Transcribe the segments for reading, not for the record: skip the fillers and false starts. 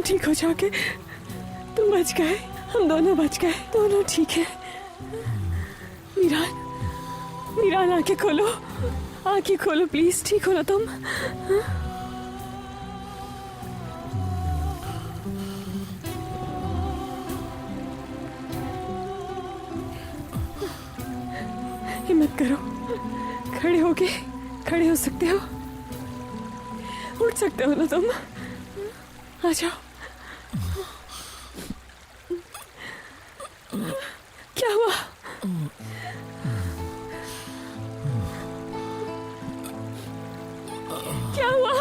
तुम ठीक हो जाओगे, तुम बच गए, हम दोनों बच गए, दोनों ठीक है। मीरान, मीरान आंखें खोलो, आंखें खोलो प्लीज, ठीक हो ना तुम? हिम्मत करो, खड़े होके, खड़े हो सकते हो, उठ सकते हो ना तुम? आ जाओ। क्या हुआ? क्या हुआ?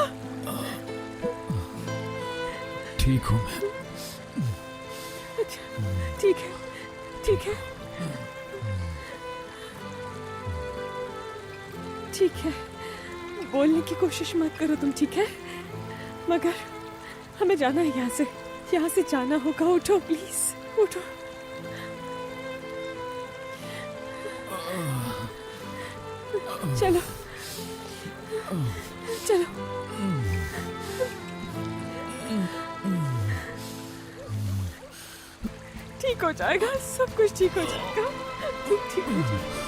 ठीक हूँ मैं। अच्छा, ठीक है, ठीक है, ठीक है। बोलने की कोशिश मत करो तुम, ठीक है? मगर हमें जाना है यहाँ से जाना होगा। उठो प्लीज, उठो। चलो, चलो। ठीक हो जाएगा, सब कुछ ठीक हो जाएगा, ठीक हो जाएगा।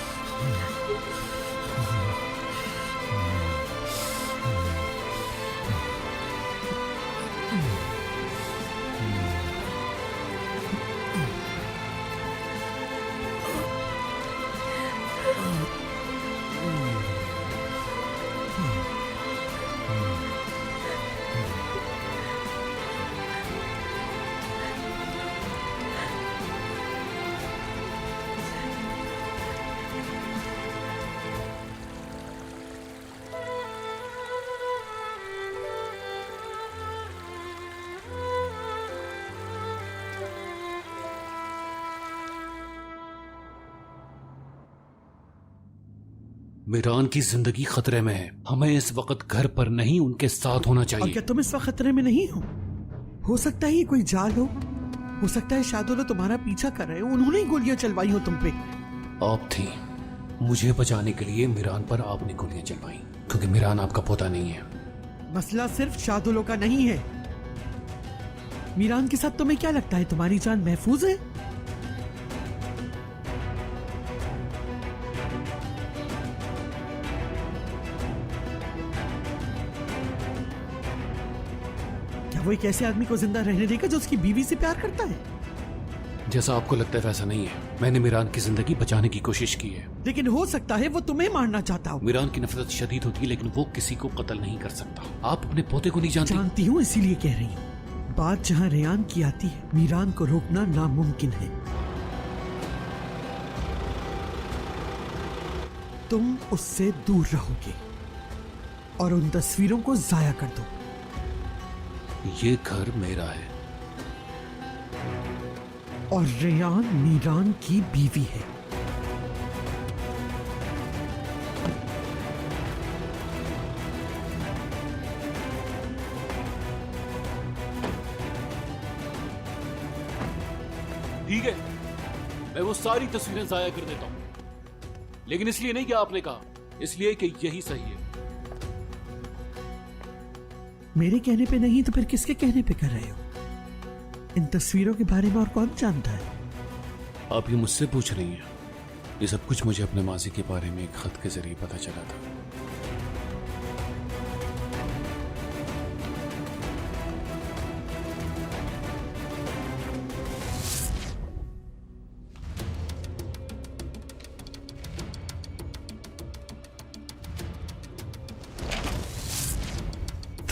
मीरान की जिंदगी खतरे में है। हमें इस वक्त घर पर नहीं, उनके साथ होना और चाहिए। क्या तुम इस वक्त खतरे में नहीं हो सकता है ये कोई जाल हो सकता है शादुल लोग तुम्हारा पीछा कर रहे हो, उन्होंने ही गोलियां चलवाई हो तुम पे। आप थी, मुझे बचाने के लिए मीरान पर आपने गोलियां चलवाई, क्योंकि मीरान आपका पोता नहीं है। मसला सिर्फ शादुलों का नहीं है। मीरान के साथ तुम्हें क्या लगता है तुम्हारी जान महफूज है? वो एक ऐसे आदमी को जिंदा रहने देगा जो उसकी बीवी से प्यार करता है? जैसा आपको लगता है वैसा नहीं है। मैंने मीरान की जिंदगी बचाने की कोशिश की है। लेकिन हो सकता है वो तुम्हें मारना चाहता हो। मीरान की नफरत शदीद होती है, लेकिन वो किसी को कत्ल नहीं कर सकता। आप अपने पोते को नहीं जानती? जानती हूँ, इसीलिए कह रही हूँ। बात जहाँ रेयान की आती है, मीरान को रोकना नामुमकिन है। तुम उससे दूर रहोगे और उन तस्वीरों को जाया कर दो। ये घर मेरा है और रेयान मीरान की बीवी है। ठीक है, मैं वो सारी तस्वीरें जाया कर देता हूं, लेकिन इसलिए नहीं कि आपने कहा, इसलिए कि यही सही है। मेरे कहने पे नहीं तो फिर किसके कहने पे कर रहे हो? इन तस्वीरों के बारे में और कौन जानता है? आप ये मुझसे पूछ रही हैं? ये सब कुछ मुझे अपने माजी के बारे में एक खत के जरिए पता चला था।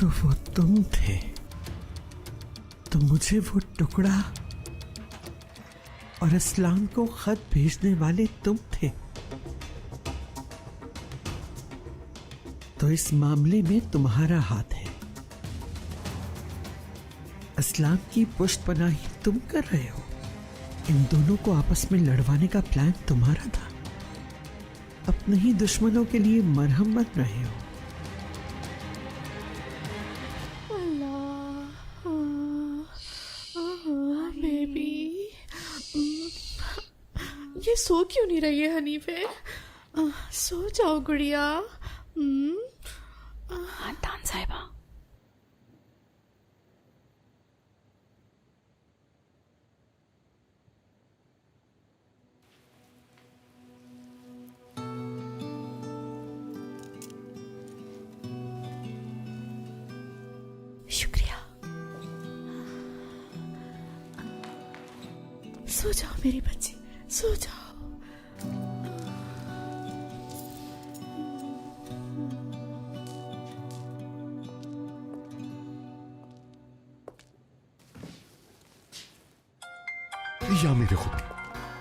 तो वो तुम थे, तो मुझे वो टुकड़ा और इस्लाम को खत भेजने वाले तुम थे। तो इस मामले में तुम्हारा हाथ है। इस्लाम की पुष्टपनाही तुम कर रहे हो। इन दोनों को आपस में लड़वाने का प्लान तुम्हारा था। अपने ही दुश्मनों के लिए मरहम बन रहे हो। ये सो क्यों नहीं रही है हनीफे? सो जाओ गुड़िया। अदनान साहिबा, सो जाओ मेरी बच्ची, सो जाओ। या मेरे खुदा,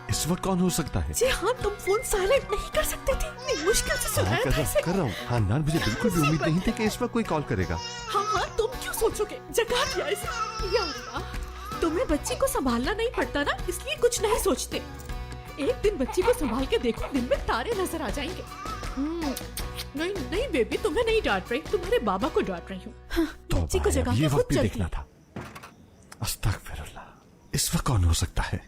इस वक्त कौन हो सकता है? जी हाँ, तुम फोन साइलेंट नहीं कर सकते थे, इतनी मुश्किल से सुनाया था इसे। कर रहा हूँ। हाँ नान, मुझे बिल्कुल भी उम्मीद नहीं थी कि इस वक्त कोई कॉल करेगा। हाँ हाँ, तुम क्यों सोचोगे, जगा दिया इसे। या अल्लाह, तुम्हें बच्ची को संभालना नहीं पड़ता ना, इसलिए कुछ नहीं सोचते। एक दिन बच्ची को संभाल के देखो, दिन में तारे नजर आ जाएंगे। नहीं नहीं बेबी, तुम्हें नहीं डांट रही, तुम्हारे बाबा को डांट रही हूँ। हाँ, बच्ची को जगा ये के खुद वक्त भी चलती देखना था। अस्तगफिरुल्लाह, इस वक्त कौन हो सकता है?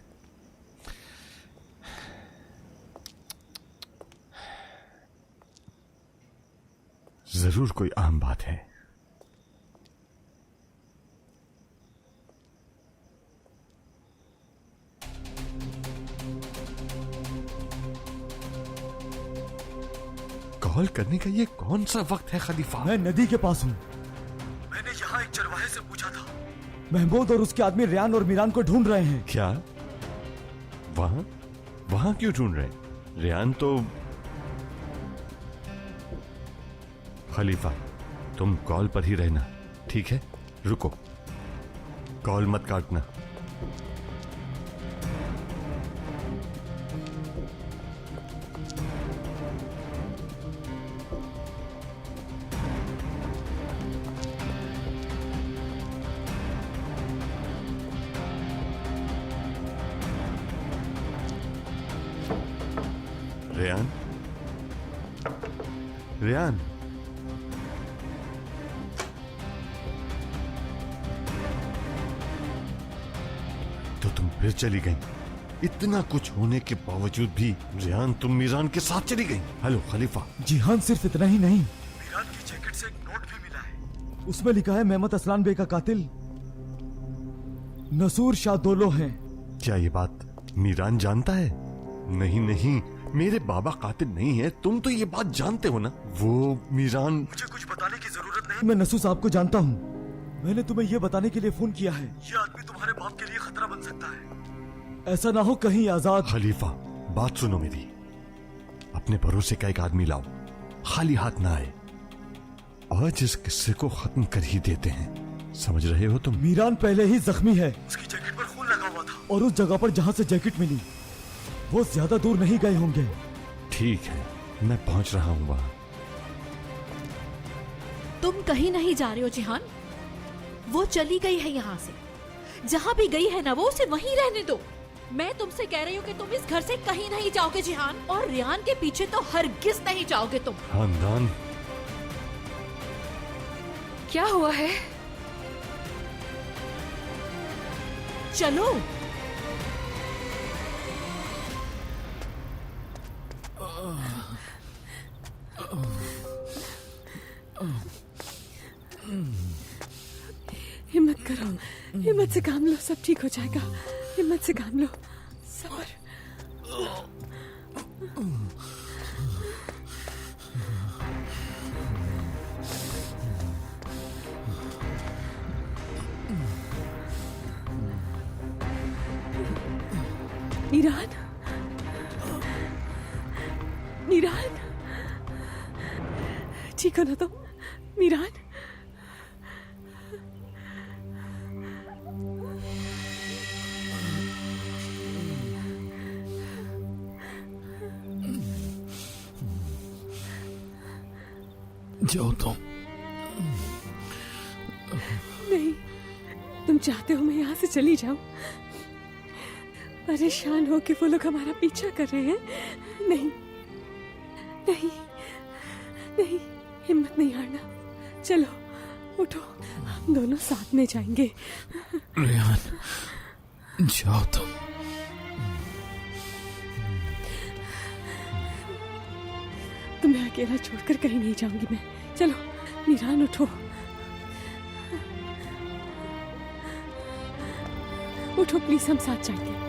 जरूर कोई आम बात है। कॉल करने का ये कौन सा वक्त है खलीफा? मैं नदी के पास हूँ। मैंने यहाँ एक चरवाहे से पूछा था। महमूद और उसके आदमी रियान और मीरान को ढूंढ रहे हैं। क्या? वहां वहां क्यों ढूंढ रहे? रियान तो... खलीफा, तुम कॉल पर ही रहना, ठीक है? रुको, कॉल मत काटना। रियान, रियान, तो तुम फिर चली गई। इतना कुछ होने के बावजूद भी रियान, तुम मीरान के साथ चली गई। हेलो खलीफा। जिहान, सिर्फ इतना ही नहीं, मीरान की जैकेट से एक नोट भी मिला है। उसमें लिखा है मेहमद असलान बे का कातिल नसूर शाह दोलो हैं। क्या ये बात मीरान जानता है? नहीं नहीं, मेरे बाबा कातिल नहीं है, तुम तो ये बात जानते हो ना। वो मीरान... मुझे कुछ बताने की जरूरत नहीं। मैं नसूर साहब को जानता हूँ। मैंने तुम्हें यह बताने के लिए फोन किया है, ये आदमी तुम्हारे बाप के लिए खतरा बन सकता है। ऐसा ना हो कहीं आजाद... खलीफा, बात सुनो मेरी। अपने भरोसे का एक आदमी लाओ, खाली हाथ ना आए। आज इस किस्से को खत्म कर ही देते हैं, समझ रहे हो तुम? मीरान पहले ही जख्मी है उसकी जैकेट पर खून लगा हुआ था। और उस जगह पर जहाँ से जैकेट मिली वो ज्यादा दूर नहीं गए होंगे। ठीक है, मैं पहुंच रहा हूँ वहां। तुम कहीं नहीं जा रहे हो जिहान, वो चली गई है यहाँ से। जहाँ भी गई है ना, वो उसे वहीं रहने दो। मैं तुमसे कह रही हूँ कि तुम इस घर से कहीं नहीं जाओगे जिहान, और रियान के पीछे तो हरगिज नहीं जाओगे तुम। खानदान, क्या हुआ है? चलो। हिम्मत करो, हिम्मत से काम लो, सब ठीक हो जाएगा। हिम्मत से काम लो, सब्र। मीरान, मीरान, ठीक हो ना तुम? मीरान, जाओ तुम। नहीं, तुम चाहते हो मैं यहाँ से चली जाऊं? परेशान हो कि वो लोग हमारा पीछा कर रहे हैं। नहीं नहीं नहीं, हिम्मत नहीं हारना। चलो उठो, हम दोनों साथ में जाएंगे। रियान, जाओ तुम। तुम्हें अकेला छोड़कर कहीं नहीं जाऊंगी मैं। चलो मीरान, उठो उठो प्लीज, हम साथ जाएंगे।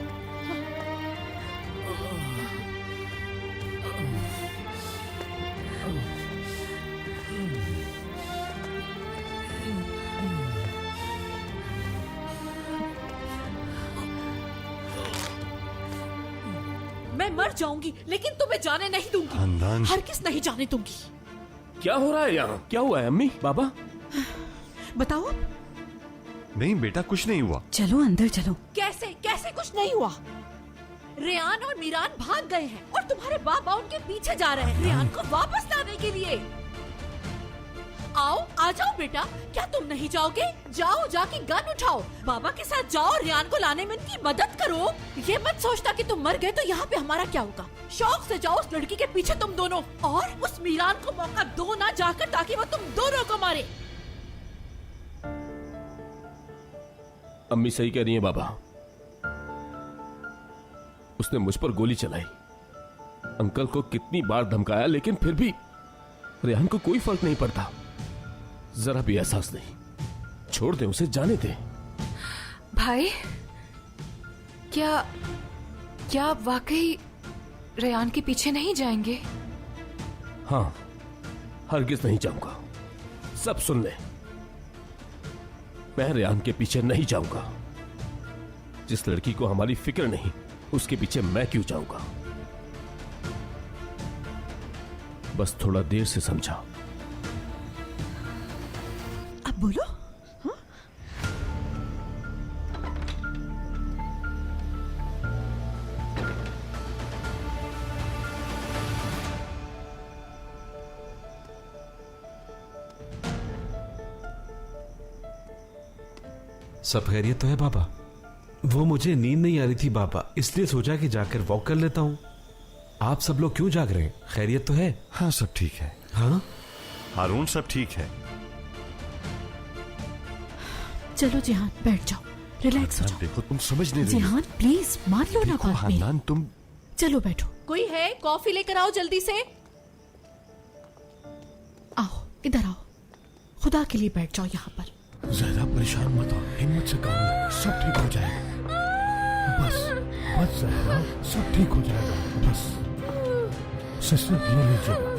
मर जाऊंगी लेकिन तुम्हें जाने नहीं दूंगी। खानदान हर किस नहीं जाने दूंगी। क्या हो रहा है यहाँ? क्या हुआ है अम्मी? बाबा? बताओ अब। नहीं बेटा, कुछ नहीं हुआ। चलो अंदर चलो। कैसे कैसे कुछ नहीं हुआ? रेयान और मीरान भाग गए हैं और तुम्हारे बाबा उनके पीछे जा रहे हैं रेयान को वापस लाने के लिए। आओ, आ जाओ बेटा। क्या तुम नहीं जाओगे? जाओ, जाके गन उठाओ, बाबा के साथ जाओ, रेयान को लाने में उनकी मदद करो। ये मत सोचना कि तुम मर गए तो यहाँ पे हमारा क्या होगा। शौक से जाओ उस लड़की के पीछे तुम दोनों, और उस मीरान को मौका दो ना जाकर, ताकि वो तुम दोनों को मारे। अम्मी सही कह रही है बाबा। उसने मुझ पर गोली चलाई, अंकल को कितनी बार धमकाया, लेकिन फिर भी रेहान को कोई फर्क नहीं पड़ता। जरा भी एहसास नहीं। छोड़ दे उसे, जाने दे। भाई, क्या आप वाकई रेयान के पीछे नहीं जाएंगे? हाँ, हरगिज नहीं जाऊंगा। सब सुन ले, मैं रेयान के पीछे नहीं जाऊंगा। जिस लड़की को हमारी फिक्र नहीं, उसके पीछे मैं क्यों जाऊंगा? बस थोड़ा देर से समझा। अब बोलो। हाँ? सब खैरियत तो है बाबा? वो मुझे नींद नहीं आ रही थी बाबा, इसलिए सोचा कि जाकर वॉक कर लेता हूँ। आप सब लोग क्यों जाग रहे हैं? खैरियत तो है? हाँ सब ठीक है। हाँ हारून सब ठीक है। चलो जिहान, बैठ जाओ, रिलैक्स हो जाओ। देखो तुम समझ नहीं रही। जिहान प्लीज मान लो ना बात मेरी। हानदान तुम। चलो बैठो। कोई है? कॉफी लेकर आओ जल्दी से। आओ, इधर आओ। खुदा के लिए बैठ जाओ यहाँ पर। ज्यादा परेशान मत हो, हिम्मत से काम लो, सब ठीक हो जाएगा। बस बस जहरा, सब ठीक हो जाएगा। बस सिस्टर ये लीजिएगा।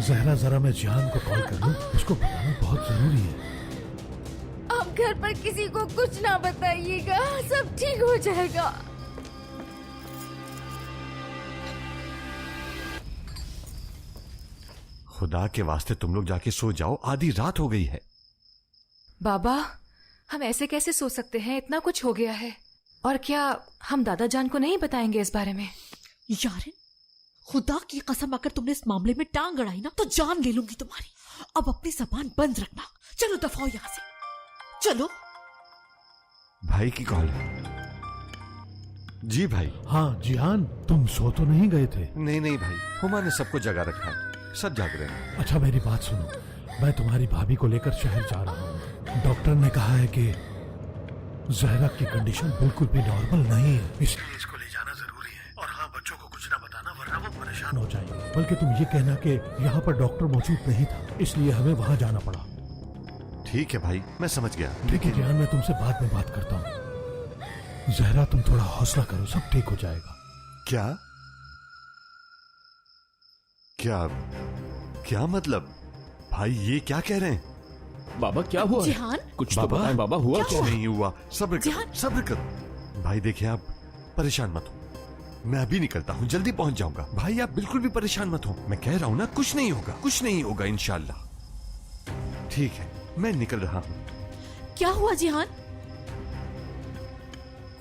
जहरा जरा मैं जिहान को कॉल कर लूं, उसको बताना बहुत जरूरी है। आप घर पर किसी को कुछ ना बताइएगा, सब ठीक हो जाएगा। खुदा के वास्ते तुम लोग जाके सो जाओ, आधी रात हो गई है। बाबा, हम ऐसे कैसे सो सकते हैं? इतना कुछ हो गया है। और क्या हम दादा जान को नहीं बताएंगे इस बारे में? यारिन, खुदा की कसम, अगर तुमने इस मामले में टांग अड़ाई ना तो जान ले लूंगी तुम्हारी। अब अपनी जबान बंद रखना। चलो दफाओ यहाँ से, चलो। भाई की कॉल है। जी भाई। हाँ जिहान, तुम सो तो नहीं गए थे? नहीं नहीं भाई, हुमा ने सबको जगा रखा है, सब जाग रहे हैं। अच्छा मेरी बात सुनो, मैं तुम्हारी भाभी को लेकर शहर जा रहा हूँ। डॉक्टर ने कहा है कि जहरा की कंडीशन बिल्कुल भी नॉर्मल नहीं है, इसलिए इसको ले जाना जरूरी है। और हाँ, बच्चों को कुछ ना बताना, वरना वो परेशान हो जाएंगे। बल्कि तुम ये कहना कि यहाँ पर डॉक्टर मौजूद नहीं था, इसलिए हमें वहाँ जाना पड़ा। ठीक है भाई, मैं समझ गया। ठीक है जिहान, मैं तुमसे बाद में बात करता हूँ। जहरा तुम थोड़ा हौसला करो, सब ठीक हो जाएगा। क्या क्या क्या मतलब? भाई ये क्या कह रहे हैं? बाबा क्या हुआ? जिहान, कुछ तो बताएं बाबा, हुआ क्या? नहीं हुआ, सब्र जिहान। कर, सब्र कर। भाई देखिए, आप परेशान मत हो, मैं अभी निकलता हूँ, जल्दी पहुंच जाऊंगा। भाई आप बिल्कुल भी परेशान मत हो, मैं कह रहा हूँ ना, कुछ नहीं होगा, कुछ नहीं होगा इंशाल्लाह। ठीक है, मैं निकल रहा हूँ। क्या हुआ जिहान?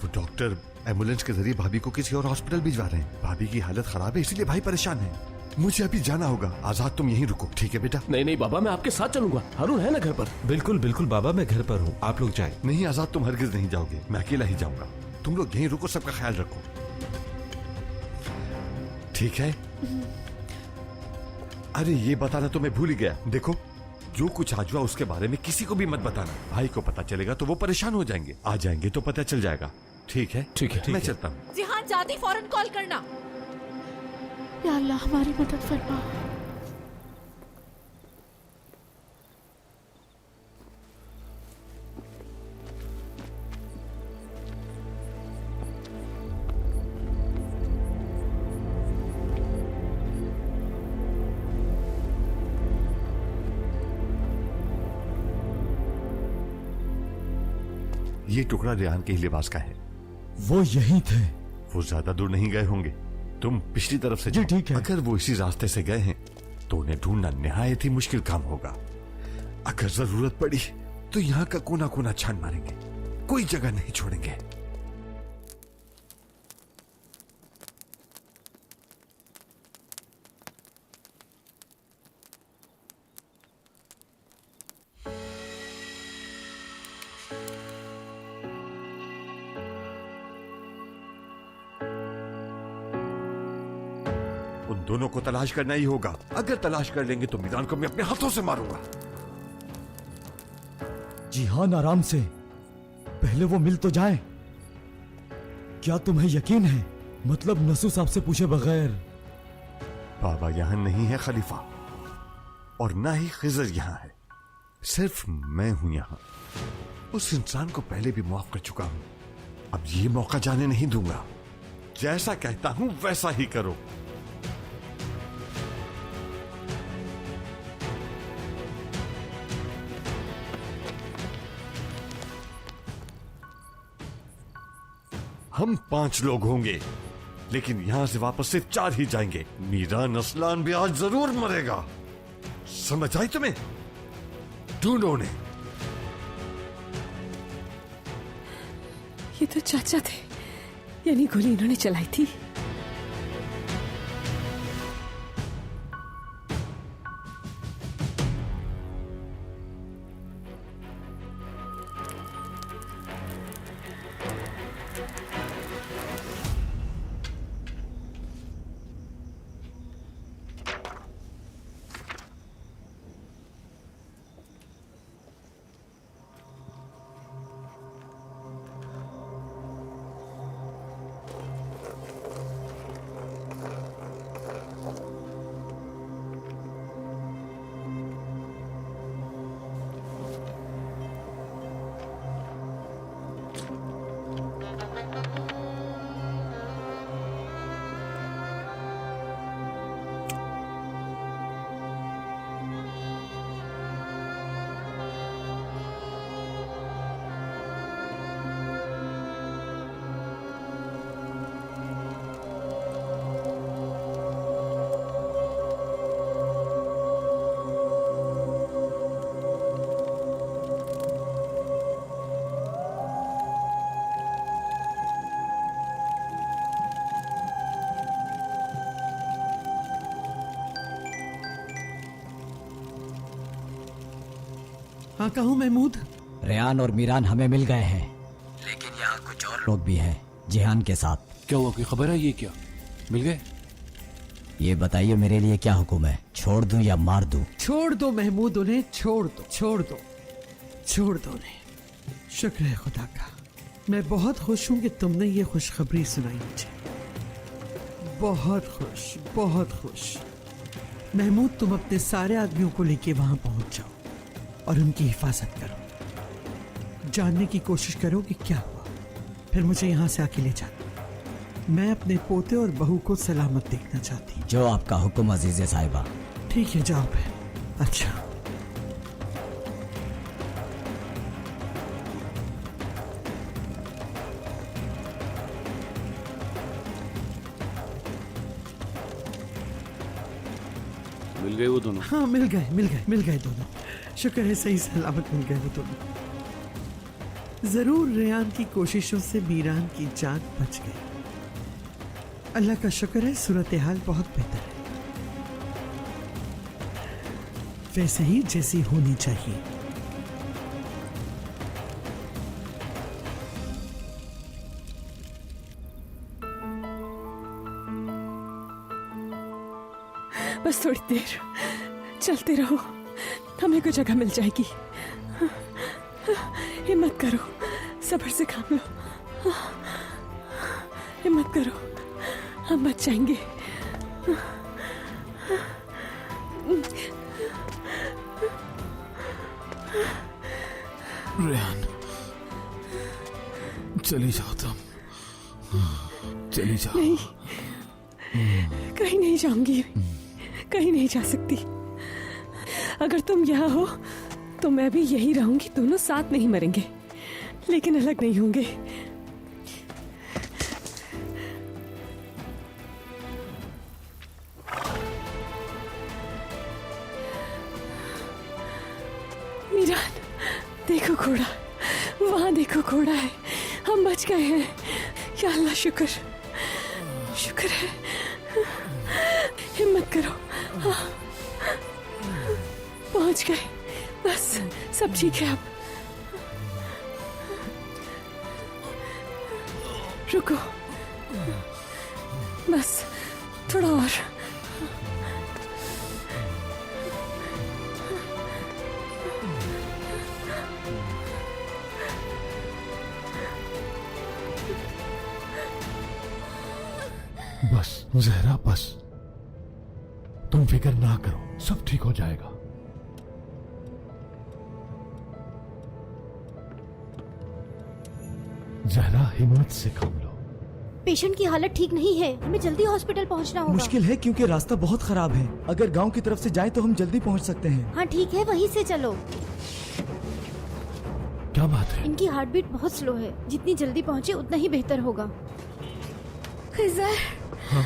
वो डॉक्टर एम्बुलेंस के जरिए भाभी को किसी और हॉस्पिटल भिजवा रहे हैं। भाभी की हालत खराब है, इसलिए भाई परेशान है। मुझे अभी जाना होगा। आजाद तुम यहीं रुको, ठीक है बेटा? नहीं नहीं बाबा, मैं आपके साथ चलूंगा। हारून है ना घर पर? बिल्कुल बिल्कुल बाबा, मैं घर पर हूँ, आप लोग जाएं। नहीं आजाद, तुम हरगिज नहीं जाओगे, मैं अकेला ही जाऊंगा। तुम लोग यहीं रुको, सबका ख्याल रखो, ठीक है? अरे ये बताना तो मैं भूल ही गया। देखो, जो कुछ आज हुआ उसके बारे में किसी को भी मत बताना। भाई को पता चलेगा तो वो परेशान हो जाएंगे, आ जाएंगे तो पता चल जाएगा। ठीक है? ठीक है, मैं चलता हूँ। जिहान, जाते फौरन कॉल करना। या अल्लाह, हमारी मदद फरमा। ये टुकड़ा रेहान के ही लिबास का है। वो यही थे। वो ज्यादा दूर नहीं गए होंगे, तुम पिछली तरफ से जी, जाओ। ठीक है। अगर वो इसी रास्ते से गए हैं तो उन्हें ढूंढना निहायत ही मुश्किल काम होगा। अगर जरूरत पड़ी तो यहाँ का कोना कोना छान मारेंगे, कोई जगह नहीं छोड़ेंगे। उन दोनों को तलाश करना ही होगा। अगर तलाश कर लेंगे तो मीरान को मैं अपने हाथों से मारूंगा। जिहान, आराम से, पहले वो मिल तो जाए। क्या तुम्हें यकीन है? मतलब नसू साहब से पूछे बगैर? बाबा यहां नहीं है खलीफा, और ना ही खिजर यहां है, सिर्फ मैं हूं यहां। उस इंसान को पहले भी माफ कर चुका हूं, अब ये मौका जाने नहीं दूंगा। जैसा कहता हूं वैसा ही करो। हम 5 लोग होंगे, लेकिन यहां से वापस से 4 ही जाएंगे। मीरान असलान भी आज जरूर मरेगा। समझ आई तुम्हें? ढूंढो उन्हें। ये तो चाचा थे, यानी गोली इन्होंने चलाई थी। हाँ, कहूँ महमूद? रेहान और मीरान हमें मिल गए हैं, लेकिन यहाँ कुछ और लोग भी हैं जिहान के साथ। क्या हुआ, कोई खबर है? ये क्या मिल गए? ये बताइए मेरे लिए क्या हुक्म है, छोड़ दूं या मार दूं? छोड़ दो महमूद, उन्हें छोड़ दो, छोड़ दो, छोड़ दो उन्हें। शुक्र है खुदा का, मैं बहुत खुश हूँ कि तुमने ये खुशखबरी सुनाई मुझे। बहुत खुश, बहुत खुश। महमूद, तुम अपने सारे आदमियों को लेके वहां पहुंच जाओ और उनकी हिफाजत करो। जानने की कोशिश करो कि क्या हुआ, फिर मुझे यहाँ से आके ले जाना। मैं अपने पोते और बहू को सलामत देखना चाहती हूँ। जो आपका हुक्म अजीज़े साहिबा। ठीक है, जाओ फिर। अच्छा, मिल गए वो दोनों? हाँ, मिल गए दोनों। शुक्र है सही सलामत मिल गए वो दोनों। जरूर रेहान की कोशिशों से मीरान की जान बच गई। अल्लाह का शुक्र है, सूरत हाल बहुत बेहतर है, वैसे ही जैसी होनी चाहिए। बस थोड़ी देर चलते रहो, हमें कोई जगह मिल जाएगी। हिम्मत करो, सब्र से काम लो। हिम्मत करो, हम बच जाएंगे। रेहान, चली जाओ तुम, चली जाओ। नहीं, कहीं नहीं जाऊंगी, कहीं नहीं जा सकती। अगर तुम यहाँ हो तो मैं भी यही रहूंगी, दोनों साथ नहीं मरेंगे। लेकिन अलग नहीं होंगे। मीरान, देखो घोड़ा, वहां देखो घोड़ा है। हम बच गए हैं। या अल्लाह, शुक्र शुक्र है। हिम्मत करो, हाँ, पहुंच गए। बस सब ठीक है अब। रुको, बस थोड़ा और। बस जहरा, बस तुम फिक्र ना करो, सब ठीक हो जाएगा। जहरा, हिम्मत से काम लो। पेशेंट की हालत ठीक नहीं है, हमें जल्दी हॉस्पिटल पहुंचना होगा। मुश्किल है क्योंकि रास्ता बहुत खराब है। अगर गांव की तरफ से जाएं तो हम जल्दी पहुंच सकते हैं। हाँ ठीक है, वहीं से चलो। क्या बात है? इनकी हार्ट बीट बहुत स्लो है, जितनी जल्दी पहुंचे उतना ही बेहतर होगा। खिज़र, हाँ?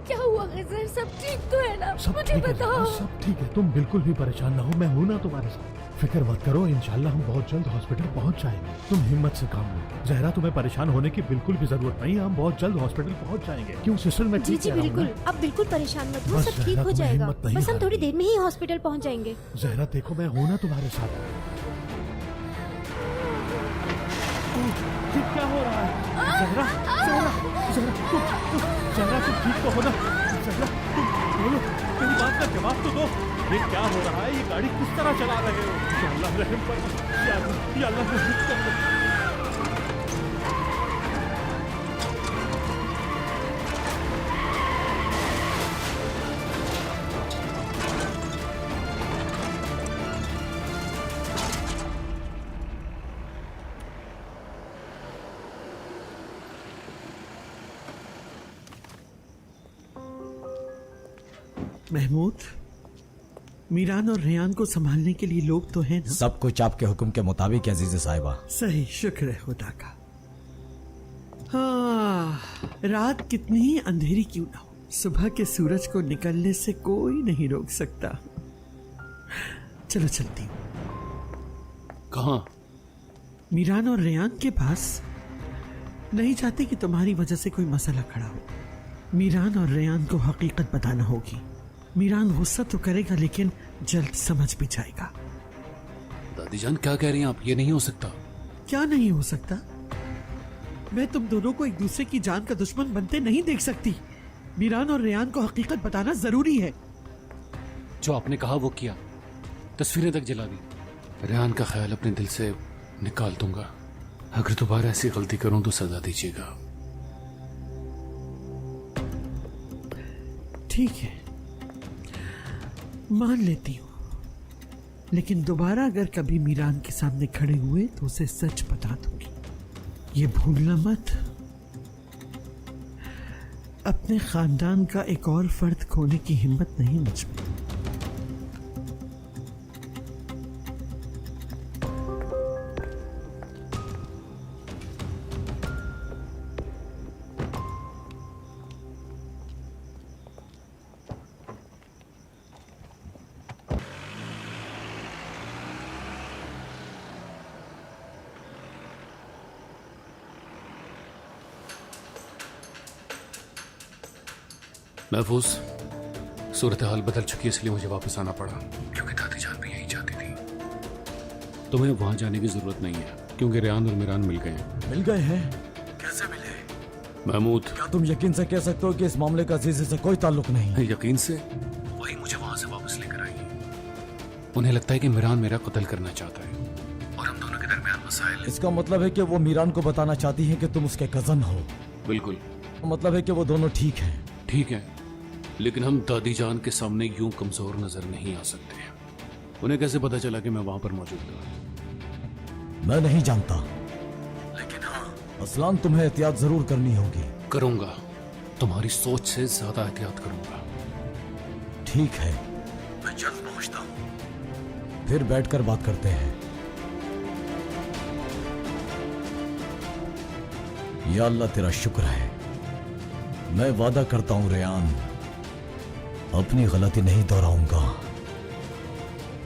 क्या हुआ खिज़र? सब ठीक तो है ना? सब मुझे ठीक है, बताओ। सब ठीक है, तुम बिल्कुल भी परेशान ना हो, मैं हूं ना तुम्हारे साथ। फिक्र मत करो, इंशाल्लाह हम बहुत जल्द हॉस्पिटल पहुंच जाएंगे। तुम हिम्मत से काम लो। जहरा, तुम्हें परेशान होने की बिल्कुल भी जरूरत नहीं है, हम बहुत जल्द हॉस्पिटल पहुंच जाएंगे। क्यों सिस्टर, मैं जी ठीक जी कह रहा हूं बिल्कुल, ना? अब बिल्कुल परेशान मत हो, बस सब ठीक जहरा, हो तुम्हें जाएगा। हिम्मत नहीं बस हम हारनी। थोड़ी देर में ही हॉस्पिटल पहुंच जाएंगे। जहरा देखो, मैं हूं ना तुम्हारे साथ। ठीक क्या हो रहा है? जहरा, जहरा, जहरा तुम ठीक तो हो ना? जहरा तुम बोलो, मेरी बात का जवाब तो दो। ये क्या हो रहा है? ये गाड़ी किस तरह चला रहे हो? या अल्लाह रहम कर, या अल्लाह रहम कर। महमूद, मीरान और रेयान को संभालने के लिए लोग तो हैं ना? सब कुछ आपके हुक्म के मुताबिक है अजीज साहिबा। सही, शुक्र है खुदा का। हाँ, रात कितनी ही अंधेरी क्यों ना हो, सुबह के सूरज को निकलने से कोई नहीं रोक सकता। चलो चलती हूँ। कहाँ? मीरान और रेयान के पास। नहीं चाहती कि तुम्हारी वजह से कोई मसला खड़ा हो। मीरान और रेयान को हकीकत बताना होगी। मीरान गुस्सा तो करेगा लेकिन जल्द समझ भी जाएगा। दादी जान क्या कह रही हैं आप? ये नहीं हो सकता। क्या नहीं हो सकता? मैं तुम दोनों को एक दूसरे की जान का दुश्मन बनते नहीं देख सकती। मीरान और रेयान को हकीकत बताना जरूरी है। जो आपने कहा वो किया, तस्वीरें तक जला दी। रेहान का ख्याल अपने दिल से निकाल दूंगा। अगर दोबारा ऐसी गलती करूं तो सजा दीजिएगा। ठीक है, मान लेती हूँ, लेकिन दोबारा अगर कभी मीरान के सामने खड़े हुए तो उसे सच बता दूंगी। ये भूलना मत, अपने खानदान का एक और फर्द खोने की हिम्मत नहीं मुझ में। महफूज, सूरत हाल बदल चुकी है, इसलिए मुझे वापस आना पड़ा, क्योंकि दादी जान भी यही चाहती थी। तुम्हें वहां जाने की जरूरत नहीं है, क्योंकि रेयान और मीरान मिल गए हैं। मिल गए हैं? कैसे मिले? महमूद, क्या तुम यकीन से कह सकते हो कि इस मामले का अजीज से कोई ताल्लुक नहीं? यकीन से वही मुझे वहां से वापस लेकर आई। उन्हें लगता है कि मीरान मेरा कत्ल करना चाहता है और हम दोनों के दरमियान मसाइल है। इसका मतलब है कि वो मीरान को बताना चाहती है कि तुम उसके कजन हो। बिल्कुल। मतलब है कि वो दोनों ठीक हैं। ठीक है, लेकिन हम दादी जान के सामने यूं कमजोर नजर नहीं आ सकते। उन्हें कैसे पता चला कि मैं वहां पर मौजूद था? मैं नहीं जानता, लेकिन हाँ, असलान तुम्हें एहतियात जरूर करनी होगी। करूंगा, तुम्हारी सोच से ज्यादा एहतियात करूंगा। ठीक है, मैं जल्द पहुंचता हूं, फिर बैठकर बात करते हैं। या अल्लाह तेरा शुक्र है। मैं वादा करता हूं रेयान, अपनी गलती नहीं दोहराऊंगा।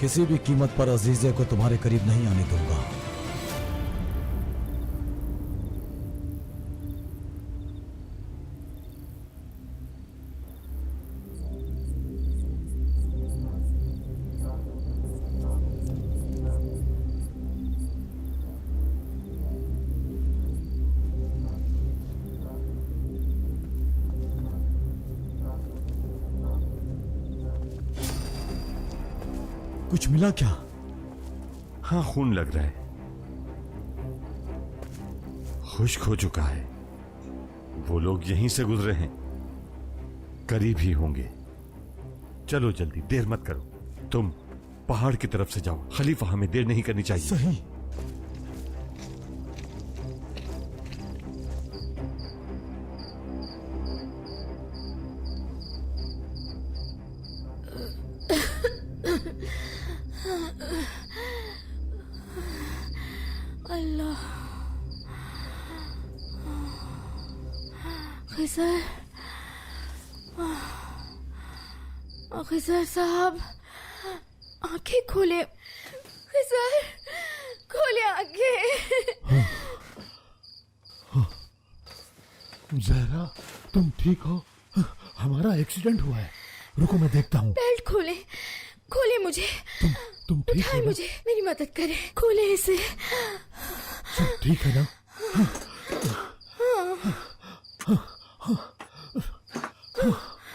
किसी भी कीमत पर अजीजे को तुम्हारे करीब नहीं आने दूंगा। कुछ मिला क्या? हाँ, खून लग रहा है। खुश्क हो चुका है। वो लोग यहीं से गुजरे हैं, करीब ही होंगे। चलो जल्दी, देर मत करो। तुम पहाड़ की तरफ से जाओ। खलीफा, हमें देर नहीं करनी चाहिए। सही। अल्लाह। खिजर, खिजर साहब, आंखें खोले। खिजर, खोले आंखें। जहरा, तुम ठीक हो? हमारा एक्सीडेंट हुआ है। रुको, मैं देखता हूँ। बेल्ट खोले, खोले मुझे। तुम ठीक उठाए हो ना? मुझे, मेरी मदद करें। खोले इसे। सब ठीक है ना?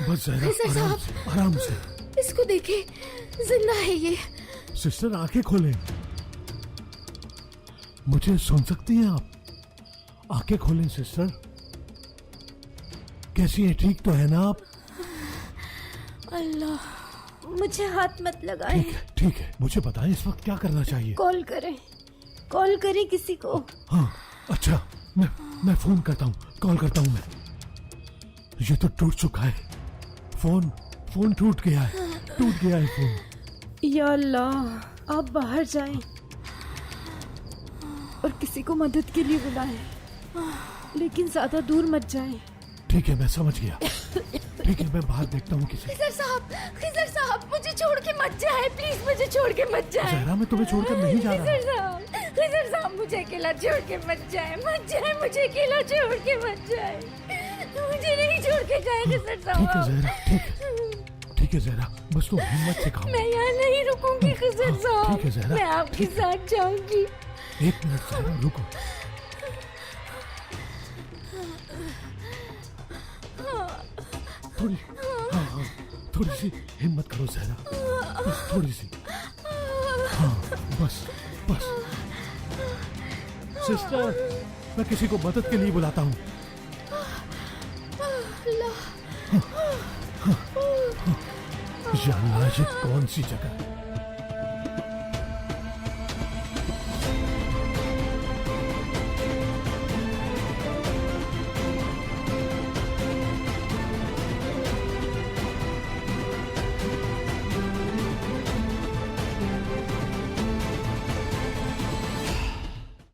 बस जहरा, खिजर आराम साहब। से, आराम से। इसको देखे, जिंदा है ये। सिस्टर, आंखें खोलें। मुझे सुन सकती हैं आप? आंखें खोलें सिस्टर। कैसी है? ठीक तो है ना आप? अल्लाह, मुझे हाथ मत लगाए। ठीक है, ठीक है। मुझे बताएं इस वक्त क्या करना चाहिए? कॉल करें, कॉल करें किसी को। हाँ, अच्छा, मैं फोन करता हूँ, कॉल करता हूँ मैं। ये तो टूट चुका है। फोन टूट गया है, टूट गया है फोन। या अल्लाह, आप बाहर जाएं और किसी को मदद के लिए बुलाएं, लेकिन ज्यादा दूर मत जाएं। ठीक है, मैं समझ गया। ठीक है, मैं बाहर देखता हूँ किसी। खिजर साहब, मुझे छोड़ के मत जाए प्लीज, मुझे छोड़ के मत जाए। जहरा, मैं तुम्हें छोड़कर नहीं जा रहा। खिजर साहब, मुझे अकेला छोड़ के मत जाए, मत जाए, मुझे अकेला छोड़ के मत जाए, मुझे नहीं छोड़ के जाए खिजर साहब। ठीक है जहरा, ठीक है जहरा, बस तुम हिम्मत से खाओ। मैं यहाँ नहीं रुकूंगी खिजर साहब। ठीक है जहरा, मैं आपके साथ जाऊंगी। 1 मिनट जहरा, रुको। थोड़ी सी हिम्मत करो जहरा, बस थोड़ी सी। हाँ, बस। सिस्टर, मैं किसी को मदद के लिए बुलाता हूँ। या अल्लाह, ये कौन सी जगह?